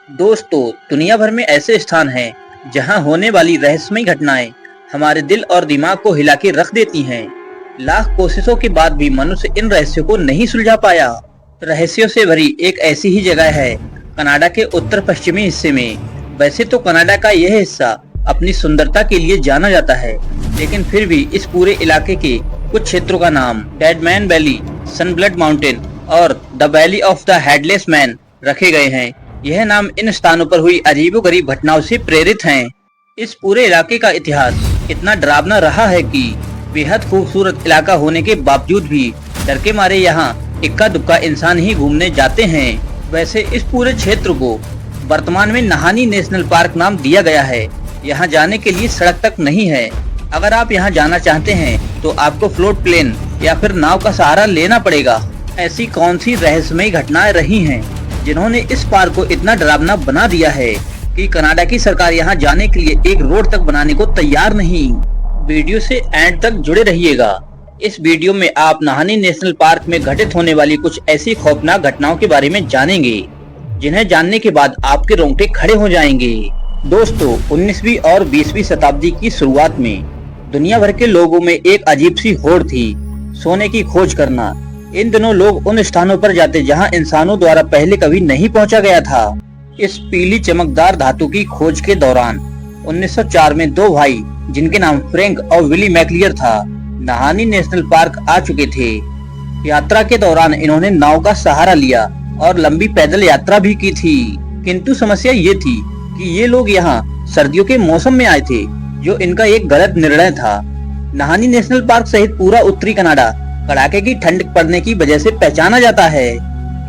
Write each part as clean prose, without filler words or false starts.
दोस्तों, दुनिया भर में ऐसे स्थान हैं जहां होने वाली रहस्यमयी घटनाएं हमारे दिल और दिमाग को हिला के रख देती हैं। लाख कोशिशों के बाद भी मनुष्य इन रहस्यों को नहीं सुलझा पाया। रहस्यों से भरी एक ऐसी ही जगह है कनाडा के उत्तर पश्चिमी हिस्से में। वैसे तो कनाडा का यह हिस्सा अपनी सुंदरता के लिए जाना जाता है, लेकिन फिर भी इस पूरे इलाके के कुछ क्षेत्रों का नाम डेड मैन वैली, सनब्लड माउंटेन और the valley of the headless man रखे गए हैं। यह नाम इन स्थानों पर हुई अजीबोगरीब घटनाओं से प्रेरित हैं। इस पूरे इलाके का इतिहास इतना डरावना रहा है कि बेहद खूबसूरत इलाका होने के बावजूद भी डर के मारे यहाँ इक्का दुक्का इंसान ही घूमने जाते हैं। वैसे इस पूरे क्षेत्र को वर्तमान में नाहानी नेशनल पार्क नाम दिया गया है। यहाँ जाने के लिए सड़क तक नहीं है। अगर आप यहाँ जाना चाहते हैं तो आपको फ्लोट प्लेन या फिर नाव का सहारा लेना पड़ेगा। ऐसी कौन सी रहस्यमयी घटनाएं रही हैं जिन्होंने इस पार्क को इतना डरावना बना दिया है कि कनाडा की सरकार यहाँ जाने के लिए एक रोड तक बनाने को तैयार नहीं। वीडियो से एंड तक जुड़े रहिएगा। इस वीडियो में आप नाहानी नेशनल पार्क में घटित होने वाली कुछ ऐसी खौफनाक घटनाओं के बारे में जानेंगे जिन्हें जानने के बाद आपके रोंगटे खड़े हो जाएंगे। दोस्तों, 19वीं और 20वीं शताब्दी की शुरुआत में दुनिया भर के लोगों में एक अजीब सी होड़ थी, सोने की खोज करना। इन दिनों लोग उन स्थानों पर जाते जहां इंसानों द्वारा पहले कभी नहीं पहुंचा गया था। इस पीली चमकदार धातु की खोज के दौरान 1904 में दो भाई जिनके नाम फ्रैंक और विली मैकलियर था, नाहानी नेशनल पार्क आ चुके थे। यात्रा के दौरान इन्होंने नाव का सहारा लिया और लंबी पैदल यात्रा भी की थी, किंतु समस्या ये थी कि ये लोग यहाँ सर्दियों के मौसम में आए थे, जो इनका एक गलत निर्णय था। नाहानी नेशनल पार्क सहित पूरा उत्तरी कनाडा कड़ाके की ठंड पड़ने की वजह से पहचाना जाता है,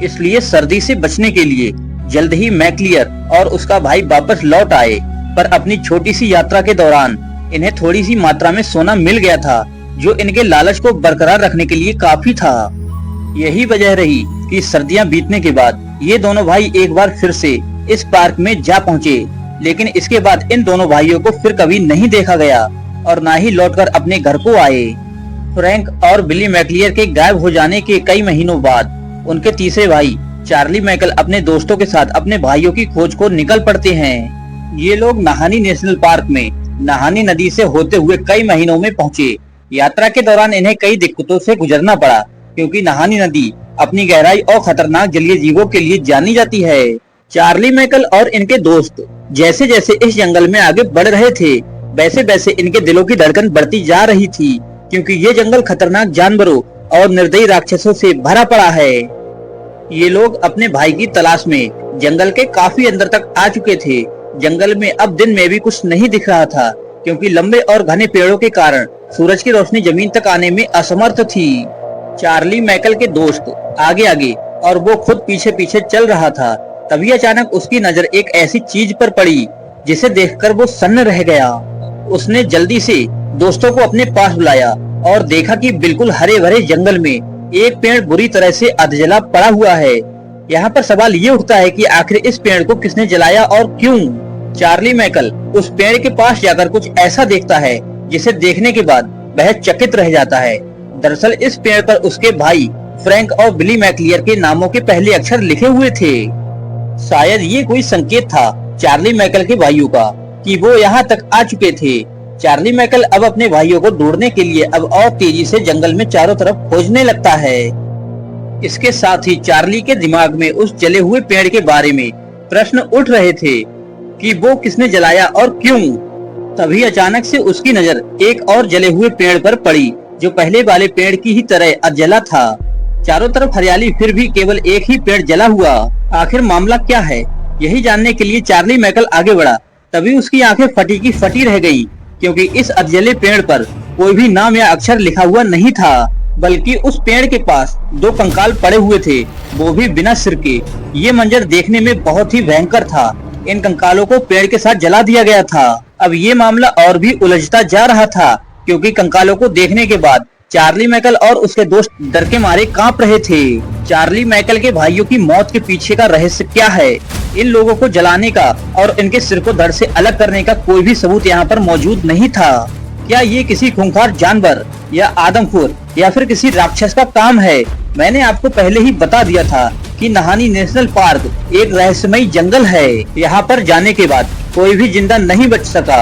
इसलिए सर्दी से बचने के लिए जल्द ही मैकलियर और उसका भाई वापस लौट आए। पर अपनी छोटी सी यात्रा के दौरान इन्हें थोड़ी सी मात्रा में सोना मिल गया था, जो इनके लालच को बरकरार रखने के लिए काफी था। यही वजह रही कि सर्दियां बीतने के बाद ये दोनों भाई एक बार फिर से इस पार्क में जा पहुँचे, लेकिन इसके बाद इन दोनों भाइयों को फिर कभी नहीं देखा गया और न ही लौटकर अपने घर को आए। फ्रैंक और बिली मैकलियर के गायब हो जाने के कई महीनों बाद उनके तीसरे भाई चार्ली मैकल अपने दोस्तों के साथ अपने भाइयों की खोज को निकल पड़ते हैं। ये लोग नाहानी नेशनल पार्क में नाहानी नदी से होते हुए कई महीनों में पहुँचे। यात्रा के दौरान इन्हें कई दिक्कतों से गुजरना पड़ा, क्योंकि नाहानी नदी अपनी गहराई और खतरनाक जलीय जीवों के लिए जानी जाती है। चार्ली मैकल और इनके दोस्त जैसे जैसे इस जंगल में आगे बढ़ रहे थे, वैसे वैसे इनके दिलों की धड़कन बढ़ती जा रही थी, क्योंकि ये जंगल खतरनाक जानवरों और निर्दयी राक्षसों से भरा पड़ा है। ये लोग अपने भाई की तलाश में जंगल के काफी अंदर तक आ चुके थे। जंगल में अब दिन में भी कुछ नहीं दिख रहा था, क्योंकि लंबे और घने पेड़ों के कारण सूरज की रोशनी जमीन तक आने में असमर्थ थी। चार्ली मैकल के दोस्त आगे आगे और वो खुद पीछे पीछे चल रहा था। तभी अचानक उसकी नजर एक ऐसी चीज पर पड़ी जिसे देखकर वो सन्न रह गया। उसने जल्दी से दोस्तों को अपने पास बुलाया और देखा कि बिल्कुल हरे भरे जंगल में एक पेड़ बुरी तरह से अधजला पड़ा हुआ है। यहाँ पर सवाल ये उठता है कि आखिर इस पेड़ को किसने जलाया और क्यों। चार्ली मैकल उस पेड़ के पास जाकर कुछ ऐसा देखता है जिसे देखने के बाद वह चकित रह जाता है। दरअसल इस पेड़ पर उसके भाई फ्रैंक और बिली मैकलियर के नामों के पहले अक्षर लिखे हुए थे। शायद ये कोई संकेत था चार्ली मैकल के भाइयों का कि वो यहाँ तक आ चुके थे। चार्ली मैकल अब अपने भाइयों को ढूंढने के लिए अब और तेजी से जंगल में चारों तरफ खोजने लगता है। इसके साथ ही चार्ली के दिमाग में उस जले हुए पेड़ के बारे में प्रश्न उठ रहे थे कि वो किसने जलाया और क्यों। तभी अचानक से उसकी नजर एक और जले हुए पेड़ पर पड़ी, जो पहले वाले पेड़ की ही तरह अधजला था। चारों तरफ हरियाली, फिर भी केवल एक ही पेड़ जला हुआ। आखिर मामला क्या है, यही जानने के लिए चार्ली मैकल आगे बढ़ा। तभी उसकी आंखें फटी की फटी रह गई, क्योंकि इस अधजले पेड़ पर कोई भी नाम या अक्षर लिखा हुआ नहीं था, बल्कि उस पेड़ के पास दो कंकाल पड़े हुए थे, वो भी बिना सिर के। ये मंजर देखने में बहुत ही भयंकर था। इन कंकालों को पेड़ के साथ जला दिया गया था। अब ये मामला और भी उलझता जा रहा था, क्योंकि कंकालों को देखने के बाद चार्ली मैकल और उसके दोस्त डर के मारे कांप रहे थे। चार्ली मैकल के भाइयों की मौत के पीछे का रहस्य क्या है? इन लोगों को जलाने का और इनके सिर को धड़ से अलग करने का कोई भी सबूत यहाँ पर मौजूद नहीं था। क्या ये किसी खूंखार जानवर या आदमखोर या फिर किसी राक्षस का काम है? मैंने आपको पहले ही बता दिया था कि नहानी नेशनल पार्क एक रहस्यमयी जंगल है। यहाँ पर जाने के बाद कोई भी जिंदा नहीं बच सका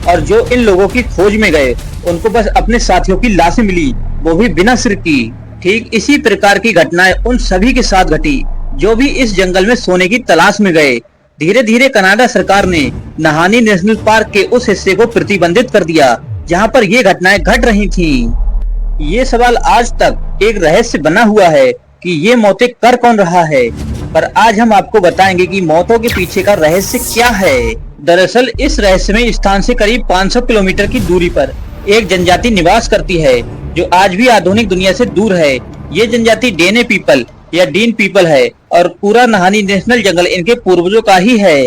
और जो इन लोगों की खोज में गए उनको बस अपने साथियों की लाशें मिली, वो भी बिना सिर की। ठीक इसी प्रकार की घटनाएं उन सभी के साथ घटी जो भी इस जंगल में सोने की तलाश में गए। धीरे धीरे कनाडा सरकार ने नहानी नेशनल पार्क के उस हिस्से को प्रतिबंधित कर दिया जहां पर ये घटनाएं घट रही थीं। ये सवाल आज तक एक रहस्य बना हुआ है कि ये मौतें कर कौन रहा है, पर आज हम आपको बताएंगे कि मौतों के पीछे का रहस्य क्या है। दरअसल इस रहस्यमय स्थान से करीब 500 किलोमीटर की दूरी पर एक जनजाति निवास करती है जो आज भी आधुनिक दुनिया से दूर है। ये जनजाति डेने पीपल या डीन पीपल है और पूरा नहानी नेशनल जंगल इनके पूर्वजों का ही है।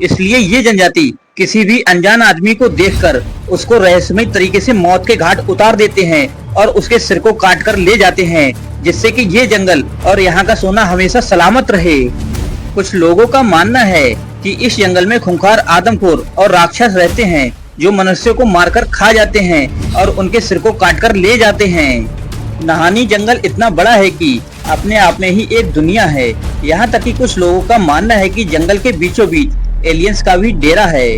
इसलिए ये जनजाति किसी भी अनजान आदमी को देखकर उसको रहस्यमय तरीके से मौत के घाट उतार देते हैं और उसके सिर को काट कर ले जाते हैं, जिससे कि ये जंगल और यहाँ का सोना हमेशा सलामत रहे। कुछ लोगों का मानना है कि इस जंगल में खूंखार आदमखोर और राक्षस रहते हैं जो मनुष्यों को मारकर खा जाते हैं और उनके सिर को काट कर ले जाते हैं। नहानी जंगल इतना बड़ा है कि अपने आप में ही एक दुनिया है। यहाँ तक कि कुछ लोगों का मानना है कि जंगल के बीचों बीच एलियंस का भी डेरा है।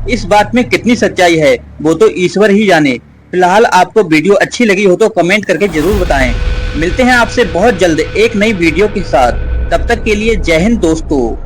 इस बात में कितनी सच्चाई है वो तो ईश्वर ही जाने। फिलहाल आपको वीडियो अच्छी लगी हो तो कमेंट करके जरूर बताएं। मिलते हैं आपसे बहुत जल्द एक नई वीडियो के साथ। तब तक के लिए जय हिंद दोस्तों।